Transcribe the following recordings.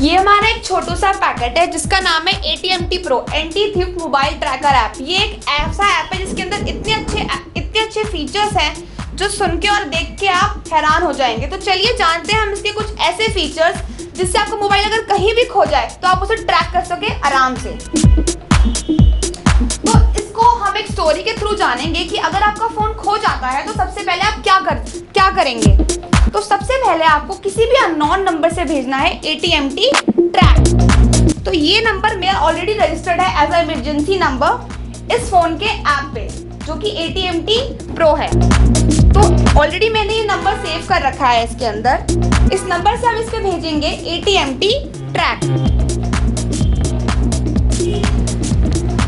ये हमारा एक छोटू सा पैकेट है जिसका नाम है ATMT Pro anti thief mobile tracker app. ये एक ऐसा ऐप है जिसके अंदर इतने अच्छे फीचर्स हैं जो सुन के और देख के आप हैरान हो जाएंगे। तो चलिए जानते हैं हम इसके कुछ ऐसे फीचर्स जिससे आपका मोबाइल अगर कहीं भी खो जाए तो आप उसे ट्रैक कर सके आराम से। तो इसको हम एक स्टोरी के थ्रू जानेंगे कि अगर आपका फोन खो जाता है तो सबसे पहले आप क्या करेंगे। तो सबसे पहले आपको किसी भी अननोन नंबर से भेजना है ATMT ट्रैक। तो ये नंबर मेरा ऑलरेडी रजिस्टर्ड है एज अ इमरजेंसी नंबर इस फोन के ऐप पे जो कि ATMT Pro है। तो ऑलरेडी मैंने ये नंबर सेव कर रखा है इसके अंदर। इस नंबर से हम इस पे भेजेंगे ATMT ट्रैक।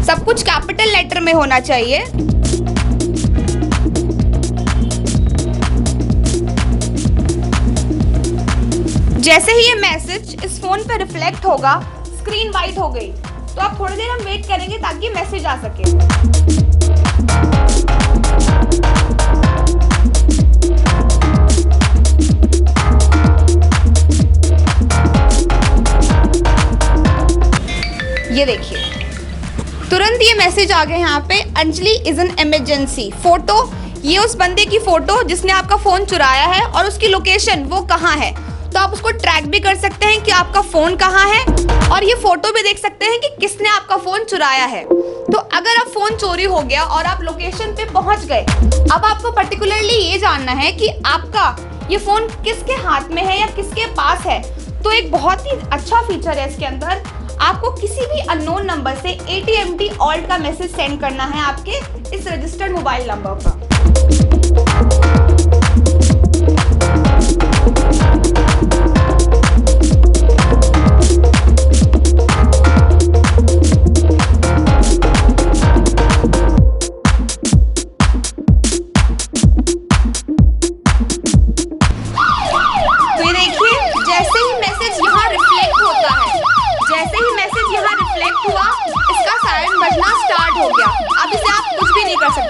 सब कुछ कैपिटल लेटर में होना चाहिए। जैसे ही ये मैसेज इस फोन पे रिफ्लेक्ट होगा, स्क्रीन वाइट हो गई, तो आप थोड़ी देर हम वेट करेंगे ताकि मैसेज आ सके। ये देखिए तुरंत ये मैसेज आ गया यहाँ पे, Anjali is an emergency. Photo, ये उस बंदे की फोटो जिसने आपका फोन चुराया है और उसकी लोकेशन वो कहाँ है। तो आप उसको ट्रैक भी कर सकते हैं कि आपका फोन कहाँ है और ये फोटो भी देख सकते हैं कि किसने आपका फोन चुराया है। तो अगर अब फोन चोरी हो गया और आप लोकेशन पे पहुंच गए, अब आपको पर्टिकुलरली ये जानना है कि आपका ये फोन किसके हाथ में है या किसके पास है। तो एक बहुत ही अच्छा फीचर है इसके अंदर, आपको किसी भी अननोन नंबर से ATMT ऑल्ट का मैसेज सेंड करना है आपके इस रजिस्टर्ड मोबाइल नंबर पर।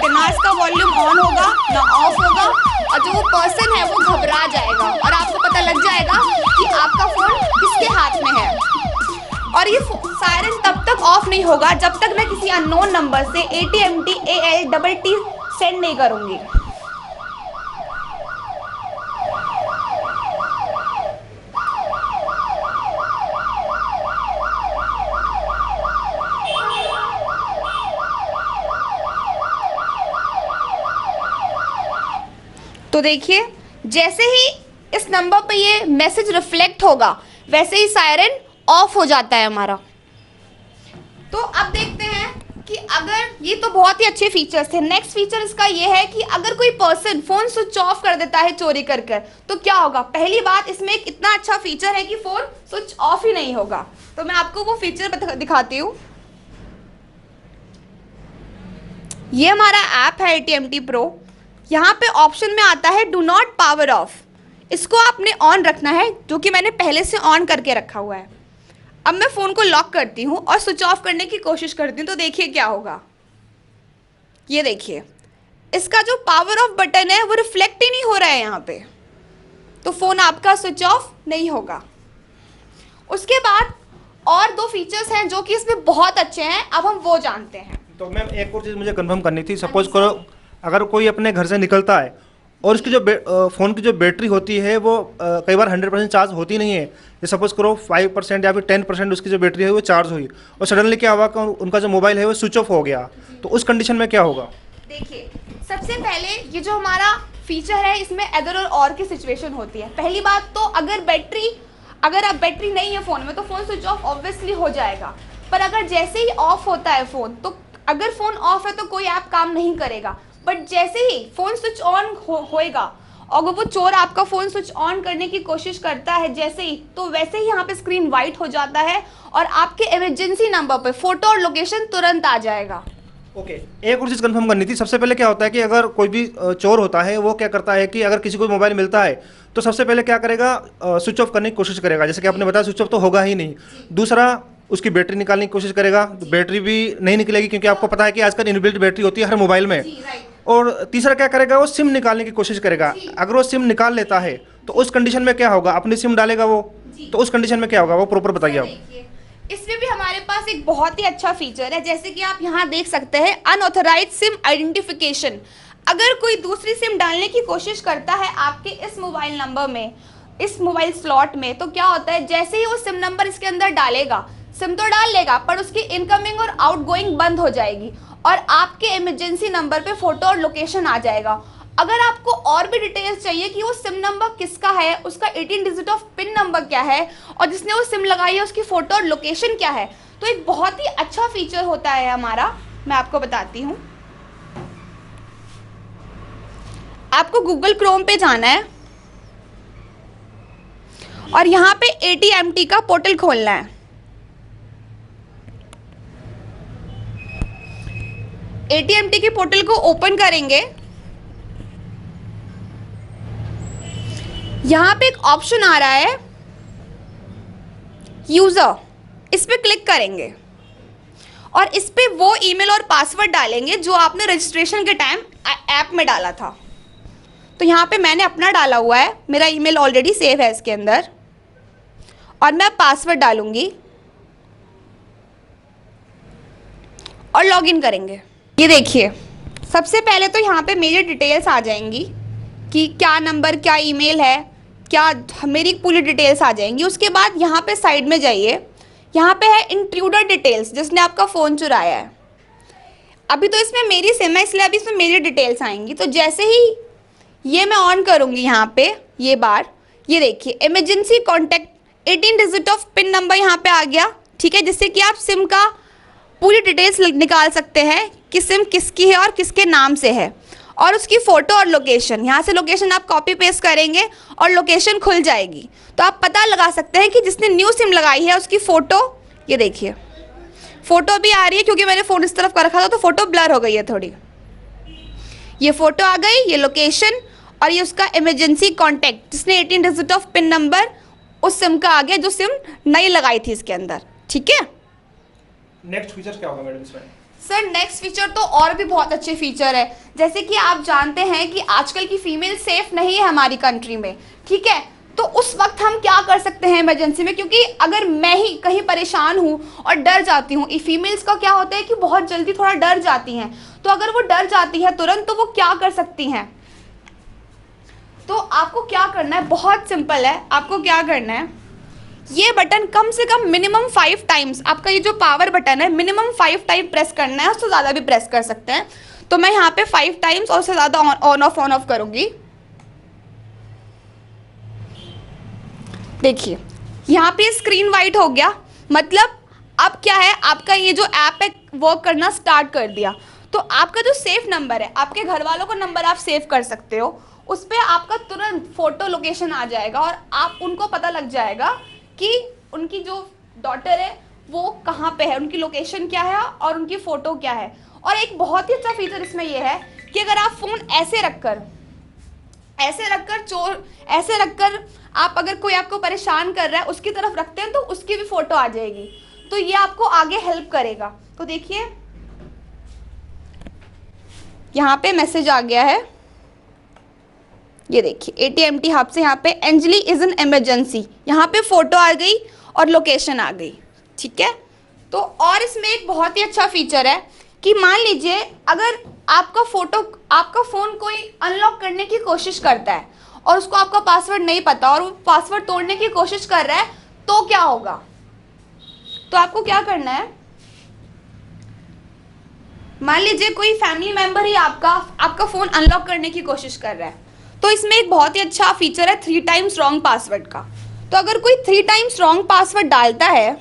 ना इसका वॉल्यूम ऑन होगा ना ऑफ होगा और जो वो पर्सन है वो घबरा जाएगा और आपको पता लग जाएगा कि आपका फोन किसके हाथ में है। और ये सायरन तब तक ऑफ नहीं होगा जब तक मैं किसी अननोन नंबर से ATMT ALTT सेंड नहीं करूंगी। तो देखिए जैसे ही इस नंबर पे ये मैसेज रिफ्लेक्ट होगा वैसे ही सायरन ऑफ हो जाता है हमारा। तो अब देखते हैं कि अगर ये तो बहुत ही अच्छे फीचर्स थे। नेक्स्ट फीचर इसका ये है कि अगर कोई पर्सन फोन स्विच ऑफ कर देता है चोरी कर तो क्या होगा। पहली बात, इसमें एक इतना अच्छा फीचर है कि फोन स्विच ऑफ ही नहीं होगा। तो मैं आपको वो फीचर दिखाती हूँ। ये हमारा ऐप है ATMT Pro। यहाँ पे ऑप्शन में आता है डू नॉट पावर ऑफ, इसको आपने ऑन रखना है जो कि मैंने पहले से ऑन करके रखा हुआ है। अब मैं फ़ोन को लॉक करती हूँ और स्विच ऑफ करने की कोशिश करती हूँ, तो देखिए क्या होगा। ये देखिए इसका जो पावर ऑफ बटन है वो रिफ्लेक्ट ही नहीं हो रहा है यहाँ पे, तो फ़ोन आपका स्विच ऑफ नहीं होगा। उसके बाद और दो फीचर्स हैं जो कि इसमें बहुत अच्छे हैं, अब हम वो जानते हैं। तो मैम एक और चीज़ मुझे कंफर्म करनी थी। सपोज करो अगर कोई अपने घर से निकलता है और उसकी जो फ़ोन की जो बैटरी होती है वो कई बार 100% चार्ज होती नहीं है। ये सपोज करो 5% या फिर 10% उसकी जो बैटरी है वो चार्ज हुई और सडनली क्या हुआ कि उनका जो मोबाइल है वो स्विच ऑफ हो गया, तो उस कंडीशन में क्या होगा। देखिए सबसे पहले ये जो हमारा फीचर है इसमें अदर और की सिचुएशन होती है। पहली बात तो अगर अब बैटरी नहीं है फ़ोन में तो फ़ोन स्विच ऑफ ऑब्वियसली हो जाएगा। पर अगर जैसे ही ऑफ होता है फ़ोन, तो अगर फ़ोन ऑफ है तो कोई ऐप काम नहीं करेगा। बट जैसे ही फ़ोन स्विच ऑन होएगा और वो चोर आपका फ़ोन स्विच ऑन करने की कोशिश करता है जैसे ही, तो वैसे ही यहाँ पे स्क्रीन वाइट हो जाता है और आपके इमरजेंसी नंबर पे फ़ोटो और लोकेशन तुरंत आ जाएगा। ओके एक और चीज़ कंफर्म करनी थी। सबसे पहले क्या होता है कि अगर कोई भी चोर होता है वो क्या करता है कि अगर किसी को मोबाइल मिलता है तो सबसे पहले क्या करेगा, स्विच ऑफ करने की कोशिश करेगा। जैसे कि आपने बताया स्विच ऑफ तो होगा ही नहीं। दूसरा उसकी बैटरी निकालने की कोशिश करेगा, तो बैटरी भी नहीं निकलेगी क्योंकि आपको पता है कि आजकल इनबिल्ट बैटरी होती है हर मोबाइल में। और तीसरा क्या करेगा, वो सिम निकालने की कोशिश करेगा। अगर वो सिम निकाल लेता है तो उस कंडीशन में क्या होगा, अपनी सिम डालेगा वो तो उस कंडीशन में क्या होगा वो प्रॉपर बताइए आप। देखिए, इसमें भी हमारे पास एक बहुत ही अच्छा फीचर है, जैसे कि आप यहाँ देख सकते हैं अनऑथराइज्ड सिम आइडेंटिफिकेशन। अगर कोई दूसरी सिम डालने की कोशिश करता है आपके इस मोबाइल नंबर में, इस मोबाइल स्लॉट में, तो क्या होता है, जैसे ही वो सिम नंबर इसके अंदर डालेगा, सिम तो डाल लेगा पर उसकी इनकमिंग और आउटगोइंग बंद हो जाएगी और आपके इमरजेंसी नंबर पे फोटो और लोकेशन आ जाएगा। अगर आपको और भी डिटेल्स चाहिए कि वो सिम नंबर किसका है, उसका 18 डिजिट ऑफ पिन नंबर क्या है और जिसने वो सिम लगाई है उसकी फोटो और लोकेशन क्या है, तो एक बहुत ही अच्छा फीचर होता है हमारा। मैं आपको बताती हूँ। आपको गूगल क्रोम पे जाना है और यहाँ पे AT&T का पोर्टल खोलना है। AT&T के पोर्टल को ओपन करेंगे। यहाँ पे एक ऑप्शन आ रहा है यूजर, इस पे क्लिक करेंगे और इस पे वो ईमेल और पासवर्ड डालेंगे जो आपने रजिस्ट्रेशन के टाइम ऐप में डाला था। तो यहाँ पे मैंने अपना डाला हुआ है, मेरा ईमेल ऑलरेडी सेव है इसके अंदर और मैं पासवर्ड डालूंगी और लॉगिन करेंगे। ये देखिए, सबसे पहले तो यहाँ पे मेरी डिटेल्स आ जाएंगी कि क्या नंबर, क्या ईमेल है, क्या मेरी पूरी डिटेल्स आ जाएंगी। उसके बाद यहाँ पे साइड में जाइए, यहाँ पे है इंट्रूडर डिटेल्स, जिसने आपका फ़ोन चुराया है। अभी तो इसमें मेरी सिम है इसलिए अभी इसमें मेरी डिटेल्स आएंगी। तो जैसे ही ये मैं ऑन करूँगी यहाँ पे, ये बार, ये देखिए emergency contact 18 digit of pin number यहाँ पे आ गया, ठीक है, जिससे कि आप सिम का पूरी डिटेल्स निकाल सकते हैं कि सिम किसकी है और किसके नाम से है, और उसकी फ़ोटो और लोकेशन। यहाँ से लोकेशन आप कॉपी पेस्ट करेंगे और लोकेशन खुल जाएगी, तो आप पता लगा सकते हैं कि जिसने न्यू सिम लगाई है उसकी फ़ोटो, ये देखिए फ़ोटो भी आ रही है क्योंकि मैंने फ़ोन इस तरफ कर रखा था तो फ़ोटो ब्लर हो गई है थोड़ी। ये फ़ोटो आ गई, ये लोकेशन और ये उसका इमरजेंसी कॉन्टैक्ट जिसने 18 डिजिट ऑफ पिन नंबर उस सिम का आ गया जो सिम नई लगाई थी इसके अंदर, ठीक है। नेक्स्ट फीचर क्या होगा मैडम इसमें? सर नेक्स्ट फीचर तो और भी बहुत अच्छे फीचर है। जैसे कि आप जानते हैं कि आजकल की फीमेल सेफ नहीं है हमारी कंट्री में, ठीक है, तो उस वक्त हम क्या कर सकते हैं इमरजेंसी में, क्योंकि अगर मैं ही कहीं परेशान हूँ और डर जाती हूँ, फीमेल्स का क्या होता है कि बहुत जल्दी थोड़ा डर जाती हैं, तो अगर वो डर जाती है तुरंत, तो वो क्या कर सकती हैं। तो आपको क्या करना है, बहुत सिंपल है। आपको क्या करना है, ये बटन कम से कम मिनिमम 5 टाइम्स, आपका ये जो पावर बटन है मिनिमम 5 टाइम प्रेस करना है, उससे ज़्यादा भी प्रेस कर सकते हैं। तो मैं यहाँ पे 5 टाइम्स और उससे ज़्यादा ऑन ऑफ करूँगी। देखिए यहाँ पे स्क्रीन वाइट हो गया, मतलब अब क्या है, आपका ये जो ऐप है वर्क करना स्टार्ट कर दिया। तो आपका जो सेफ नंबर है, आपके घर वालों का नंबर आप सेव कर सकते हो, उस पर आपका तुरंत फोटो लोकेशन आ जाएगा और आप उनको पता लग जाएगा कि उनकी जो डॉटर है वो कहाँ पे है, उनकी लोकेशन क्या है और उनकी फ़ोटो क्या है। और एक बहुत ही अच्छा फीचर इसमें ये है कि अगर आप फ़ोन ऐसे रखकर आप अगर कोई आपको परेशान कर रहा है उसकी तरफ रखते हैं तो उसकी भी फ़ोटो आ जाएगी, तो ये आपको आगे हेल्प करेगा। तो देखिए यहाँ पे मैसेज आ गया है, ये देखिए AT&T हब से यहाँ पे अंजलि इज एन इमरजेंसी, यहाँ पे फ़ोटो आ गई और लोकेशन आ गई, ठीक है। तो और इसमें एक बहुत ही अच्छा फीचर है कि मान लीजिए अगर आपका फ़ोन कोई अनलॉक करने की कोशिश करता है और उसको आपका पासवर्ड नहीं पता और वो पासवर्ड तोड़ने की कोशिश कर रहा है, तो क्या होगा। तो आपको क्या करना है, मान लीजिए कोई फैमिली मेंबर ही आपका फ़ोन अनलॉक करने की कोशिश कर रहा है, तो इसमें एक बहुत ही अच्छा फीचर है 3 टाइम्स रॉन्ग पासवर्ड का। तो अगर कोई 3 टाइम्स रॉन्ग पासवर्ड डालता है,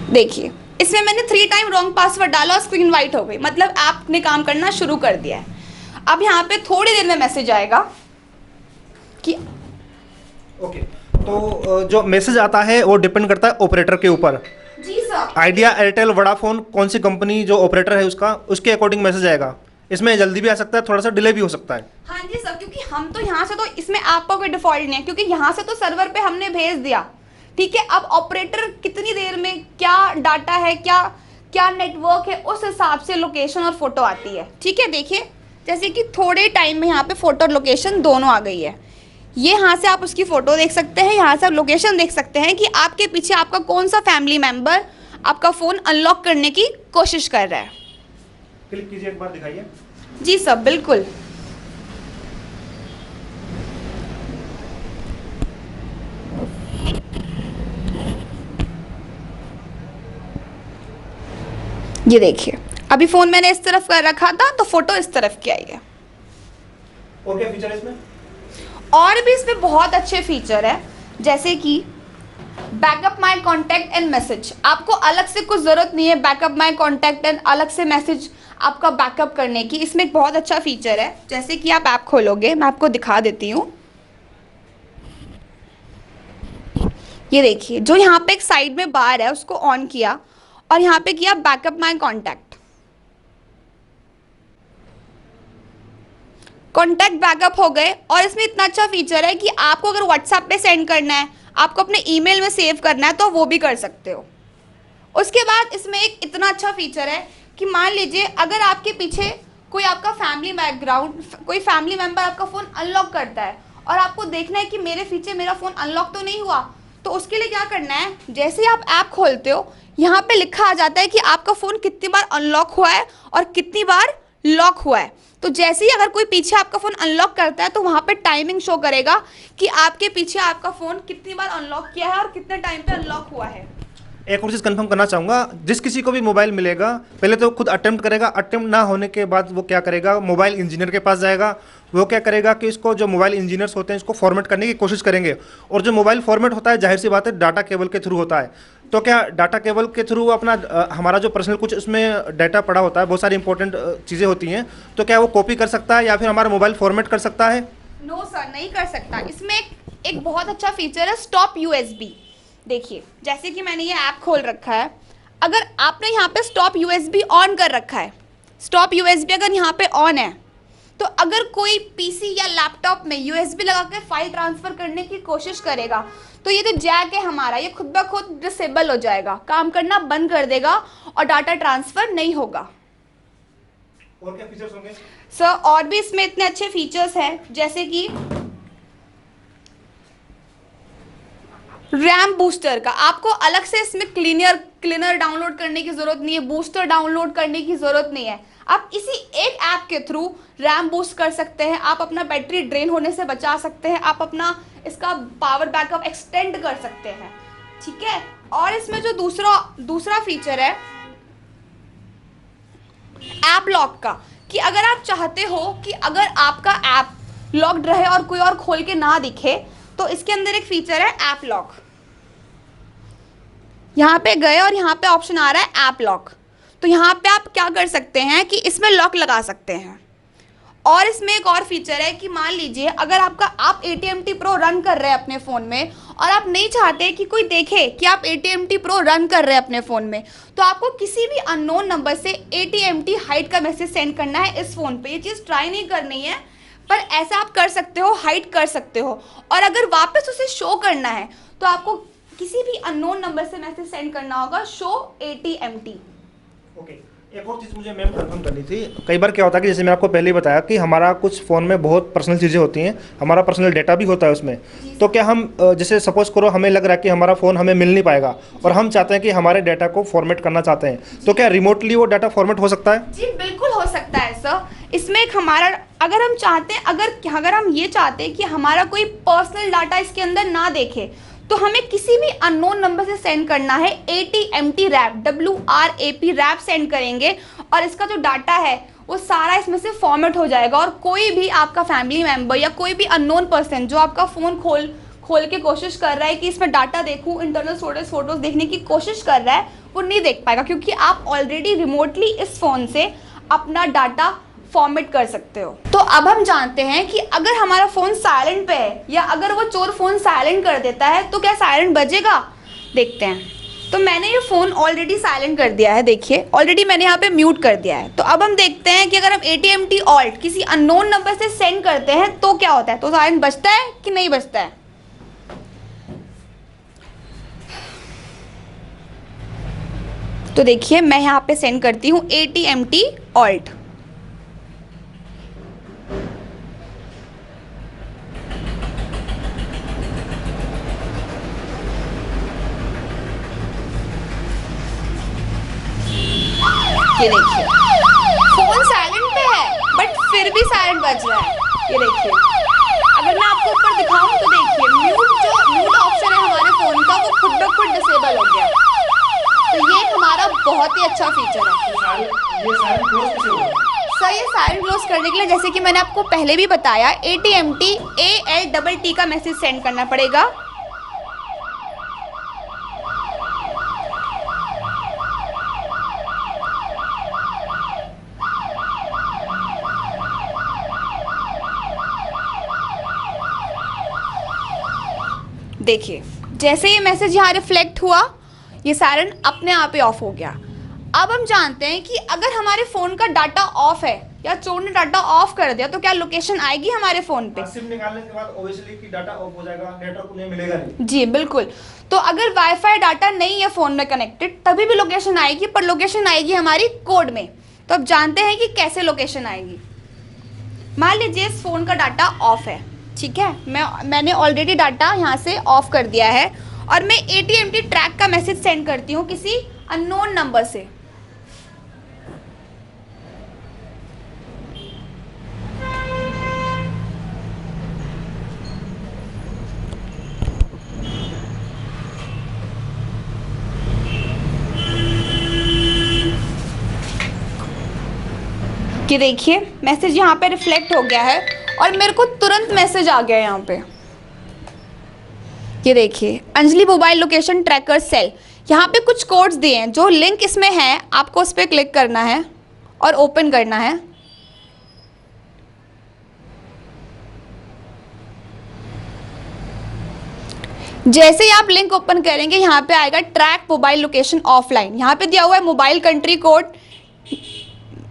देखिए इसमें मैंने 3 टाइम रॉन्ग पासवर्ड डाला और स्क्रीन वाइट हो गई, मतलब ऐप ने काम करना शुरू कर दिया है। अब यहाँ पे थोड़ी देर में मैसेज आएगा कि ओके, तो जो मैसेज आता है वो डिपेंड करता है ऑपरेटर के ऊपर। जी सर, आइडिया, एयरटेल, वोडाफोन, कौन सी कंपनी जो ऑपरेटर है उसके अकॉर्डिंग मैसेज आएगा। इसमें जल्दी भी आ सकता है, थोड़ा सा डिले भी हो सकता है। हाँ जी सर, क्योंकि हम तो यहाँ से तो इसमें आपका कोई डिफॉल्ट नहीं है, क्योंकि यहाँ से तो सर्वर पे हमने भेज दिया, ठीक है। अब ऑपरेटर कितनी देर में क्या डाटा है, क्या नेटवर्क है, उस हिसाब से लोकेशन और फोटो आती है, ठीक है। देखिए जैसे कि थोड़े टाइम में यहाँ पे फोटो और लोकेशन दोनों आ गई है। ये यहाँ से आप उसकी फ़ोटो देख सकते हैं, यहाँ से आप लोकेशन देख सकते हैं कि आपके पीछे आपका कौन सा फैमिली मेम्बर आपका फ़ोन अनलॉक करने की कोशिश कर रहा है। क्लिक कीजिए, एक बार दिखाइए। जी सब बिल्कुल। ये देखिए, अभी फ़ोन मैंने इस तरफ कर रखा था तो फ़ोटो इस तरफ की आई है। और क्या फीचर है इसमें? और भी इसमें बहुत अच्छे फीचर है, जैसे कि backup my contact and message. आपको अलग से कुछ ज़रूरत नहीं है बैकअप माई कॉन्टैक्ट एंड अलग से मैसेज आपका बैकअप करने की। इसमें एक बहुत अच्छा फीचर है, जैसे कि आप ऐप खोलोगे, मैं आपको दिखा देती हूँ। ये देखिए, जो यहाँ पे एक साइड में बार है उसको ऑन किया और यहाँ पे किया बैकअप माई कॉन्टैक्ट। कॉन्टैक्ट बैकअप हो गए। और इसमें इतना अच्छा फीचर है कि आपको अगर व्हाट्सएप पे सेंड करना है, आपको अपने ईमेल में सेव करना है तो वो भी कर सकते हो। उसके बाद इसमें एक इतना अच्छा फीचर है कि मान लीजिए अगर आपके पीछे कोई आपका फैमिली बैकग्राउंड, कोई फैमिली मेम्बर आपका फ़ोन अनलॉक करता है और आपको देखना है कि मेरे पीछे मेरा फ़ोन अनलॉक तो नहीं हुआ, तो उसके लिए क्या करना है, जैसे ही आप ऐप खोलते हो यहाँ पे लिखा आ जाता है कि आपका फ़ोन कितनी बार अनलॉक हुआ है और कितनी बार लॉक हुआ है। तो जैसे ही अगर कोई पीछे आपका फ़ोन अनलॉक करता है तो वहाँ पे टाइमिंग शो करेगा कि आपके पीछे आपका फ़ोन कितनी बार अनलॉक किया है और कितने टाइम पे अनलॉक हुआ है। एक और चीज़ कंफर्म करना चाहूँगा, जिस किसी को भी मोबाइल मिलेगा पहले तो खुद अटेम्प्ट करेगा, अटेम्प्ट ना होने के बाद वो क्या करेगा, मोबाइल इंजीनियर के पास जाएगा। वो क्या करेगा कि इसको, जो मोबाइल इंजीनियर्स होते हैं, इसको फॉर्मेट करने की कोशिश करेंगे। और जो मोबाइल फॉर्मेट होता है, जाहिर सी बात है डाटा केबल के थ्रू होता है। तो क्या डाटा केबल के थ्रू अपना हमारा जो पर्सनल कुछ उसमें डाटा पड़ा होता है, बहुत सारी इंपॉर्टेंट चीज़ें होती हैं, तो क्या वो कॉपी कर सकता है या फिर हमारा मोबाइल फॉर्मेट कर सकता है? नो सर, नहीं कर सकता। इसमें एक बहुत अच्छा फीचर है स्टॉप यूएसबी। देखिए, जैसे कि मैंने ये ऐप खोल रखा है, अगर आपने यहाँ पे स्टॉप यूएसबी ऑन कर रखा है, स्टॉप यूएसबी अगर यहाँ पे ऑन है, तो अगर कोई पीसी या लैपटॉप में यूएसबी लगा के फाइल ट्रांसफ़र करने की कोशिश करेगा तो ये जो जैक है हमारा, ये खुद ब खुद डिसेबल हो जाएगा, काम करना बंद कर देगा और डाटा ट्रांसफ़र नहीं होगा। और क्या फीचर्स होंगे सर? और भी इसमें इतने अच्छे फीचर्स हैं, जैसे कि रैम बूस्टर का। आपको अलग से इसमें क्लीनर डाउनलोड करने की ज़रूरत नहीं है, बूस्टर डाउनलोड करने की ज़रूरत नहीं है। आप इसी एक ऐप के थ्रू रैम बूस्ट कर सकते हैं, आप अपना बैटरी ड्रेन होने से बचा सकते हैं, आप अपना इसका पावर बैकअप एक्सटेंड कर सकते हैं, ठीक है। और इसमें जो दूसरा फीचर है ऐप लॉक का, कि अगर आप चाहते हो कि अगर आपका ऐप लॉक्ड रहे और कोई और खोल के ना दिखे, तो इसके अंदर एक फीचर है ऐप लॉक। यहाँ पे गए और यहाँ पे ऑप्शन आ रहा है ऐप लॉक, तो यहाँ पे आप क्या कर सकते हैं कि इसमें लॉक लगा सकते हैं। और इसमें एक और फीचर है कि मान लीजिए अगर आप AT&T Pro रन कर रहे हैं अपने फ़ोन में और आप नहीं चाहते कि कोई देखे कि आप AT&T Pro रन कर रहे हैं अपने फ़ोन में, तो आपको किसी भी अननोन नंबर से AT&T हाइड का मैसेज सेंड करना है इस फ़ोन पे। ये चीज़ ट्राई नहीं करनी है, पर ऐसा आप कर सकते हो, हाइड कर सकते हो। और अगर वापस उसे शो करना है तो आपको किसी भी अननोन नंबर से मैसेज सेंड करना होगा, शो AT&T। ओके, एक और चीज़ मुझे मैम कंफर्म करनी थी। कई बार क्या होता है कि जैसे मैंने आपको पहले ही बताया कि हमारा कुछ फ़ोन में बहुत पर्सनल चीज़ें होती हैं, हमारा पर्सनल डेटा भी होता है उसमें। तो क्या हम जैसे सपोज करो हमें लग रहा है कि हमारा फ़ोन हमें मिल नहीं पाएगा और हम चाहते हैं कि हमारे डाटा को फॉर्मेट करना चाहते हैं, तो क्या रिमोटली वो डाटा फॉर्मेट हो सकता है? जी बिल्कुल हो सकता है सर। इसमें एक हमारा, अगर हम चाहते हैं, अगर हम ये चाहते हैं कि हमारा कोई पर्सनल डाटा इसके अंदर ना देखे, तो हमें किसी भी अननोन नंबर से सेंड करना है AT&T rap, WRAP rap send करेंगे और इसका जो डाटा है वो सारा इसमें से फॉर्मेट हो जाएगा। और कोई भी आपका फैमिली मेम्बर या कोई भी अननोन पर्सन जो आपका फ़ोन खोल के कोशिश कर रहा है कि इसमें डाटा देखूं, इंटरनल स्टोरेज फोटोज़ देखने की कोशिश कर रहा है, वो नहीं देख पाएगा, क्योंकि आप ऑलरेडी रिमोटली इस फ़ोन से अपना डाटा फॉर्मेट कर सकते हो। तो अब हम जानते हैं कि अगर हमारा फ़ोन साइलेंट पे है या अगर वो चोर फ़ोन साइलेंट कर देता है तो क्या साइलेंट बजेगा, देखते हैं। तो मैंने ये फ़ोन ऑलरेडी साइलेंट कर दिया है, देखिए ऑलरेडी मैंने यहाँ पे म्यूट कर दिया है। तो अब हम देखते हैं कि अगर हम AT&T ऑल्ट किसी अननोन नंबर से सेंड करते हैं तो क्या होता है, तो साइलेंट बजता है कि नहीं बजता है। तो देखिए मैं यहाँ पे सेंड करती हूँ AT&T ऑल्ट। ये देखिए फोन साइलेंट पे है बट फिर भी साइलेंट बज रहा है। ये देखिए अगर मैं आपको ऊपर दिखाऊं तो देखिए म्यूट ऑप्शन है हमारे फोन का वो खुद ब खुद डिसेबल हो गया। तो ये हमारा बहुत ही अच्छा फीचर है। ये साइलेंट क्लोज कैसे होगा? सर ये साइलेंट क्लोज करने के लिए जैसे कि मैंने आपको पहले भी बताया ATMT ALTT का मैसेज सेंड करना पड़ेगा। देखिए जैसे ये मैसेज यहाँ रिफ्लेक्ट हुआ ये सायरन अपने आप ही ऑफ हो गया। अब हम जानते हैं कि अगर हमारे फ़ोन का डाटा ऑफ है या चोर ने डाटा ऑफ कर दिया तो क्या लोकेशन आएगी हमारे फ़ोन पे? सिम निकालने के बाद ऑब्वियसली कि डाटा ऑफ हो जाएगा, नेटवर्क उन्हें मिलेगा नहीं। जी बिल्कुल। तो अगर वाईफाई डाटा नहीं है फ़ोन में कनेक्टेड तभी भी लोकेशन आएगी, पर लोकेशन आएगी हमारी कोड में। तो अब जानते हैं कि कैसे लोकेशन आएगी। मान लीजिए इस फ़ोन का डाटा ऑफ है, ठीक है, मैंने ऑलरेडी डाटा यहाँ से ऑफ कर दिया है और मैं ATMT ट्रैक का मैसेज सेंड करती हूँ किसी अननोन नंबर से। कि देखिए मैसेज यहाँ पे रिफ्लेक्ट हो गया है और मेरे को तुरंत मैसेज आ गया यहाँ पे। ये देखिए Anjali mobile location tracker sale, यहाँ पे कुछ कोड्स दिए हैं। जो लिंक इसमें है आपको उस पर क्लिक करना है और ओपन करना है। जैसे ही आप लिंक ओपन करेंगे यहाँ पे आएगा ट्रैक मोबाइल लोकेशन ऑफलाइन। यहाँ पे दिया हुआ है mobile country code,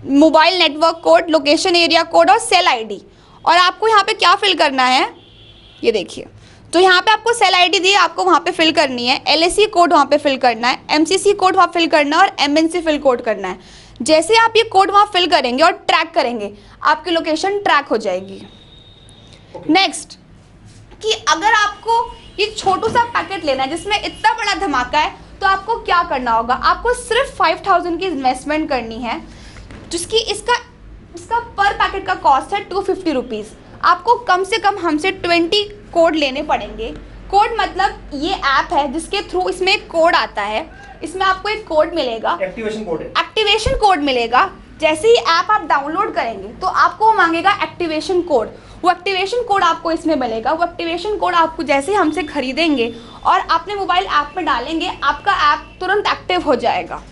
mobile network code, location area code और सेल आईडी। और आपको यहाँ पे क्या फिल करना है ये देखिए। तो यहाँ पे आपको सेल आईडी दी है, आपको वहाँ पे फिल करनी है। LAC कोड वहाँ पे फिल करना है, MCC कोड वहाँ फिल करना है और MNC फिल कोड करना है। जैसे आप ये कोड वहाँ फिल करेंगे और ट्रैक करेंगे आपकी लोकेशन ट्रैक हो जाएगी। नेक्स्ट कि अगर आपको ये छोटू सा पैकेट लेना है जिसमें इतना बड़ा धमाका है तो आपको क्या करना होगा? आपको सिर्फ 5000 की इन्वेस्टमेंट करनी है, जिसकी इसका पर पैकेट का कॉस्ट है 250 रुपीज़। आपको कम से कम हमसे 20 कोड लेने पड़ेंगे। कोड मतलब ये ऐप है जिसके थ्रू इसमें एक कोड आता है, इसमें आपको एक कोड मिलेगा, एक्टिवेशन कोड है। एक्टिवेशन कोड मिलेगा। जैसे ही ऐप आप डाउनलोड करेंगे तो आपको मांगेगा एक्टिवेशन कोड। वो एक्टिवेशन कोड आपको इसमें मिलेगा। वो एक्टिवेशन कोड आपको जैसे ही हमसे खरीदेंगे और अपने मोबाइल ऐप में डालेंगे आपका ऐप तुरंत एक्टिव हो जाएगा।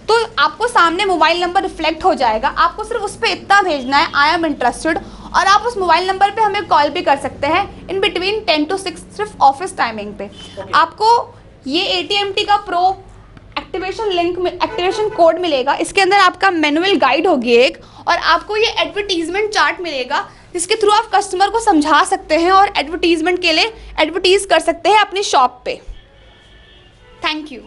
तो आपको सामने मोबाइल नंबर रिफ्लेक्ट हो जाएगा। आपको सिर्फ उस पर इतना भेजना है आई एम इंटरेस्टेड, और आप उस मोबाइल नंबर पे हमें कॉल भी कर सकते हैं इन बिटवीन 10 to 6 सिर्फ ऑफिस टाइमिंग पे। आपको ये ATMT का प्रो एक्टिवेशन लिंक में एक्टिवेशन कोड मिलेगा। इसके अंदर आपका मैनुअल गाइड होगी एक, और आपको ये एडवर्टीजमेंट चार्ट मिलेगा जिसके थ्रू आप कस्टमर को समझा सकते हैं और एडवर्टीजमेंट के लिए एडवर्टीज कर सकते हैं अपनी शॉप पे। Thank you.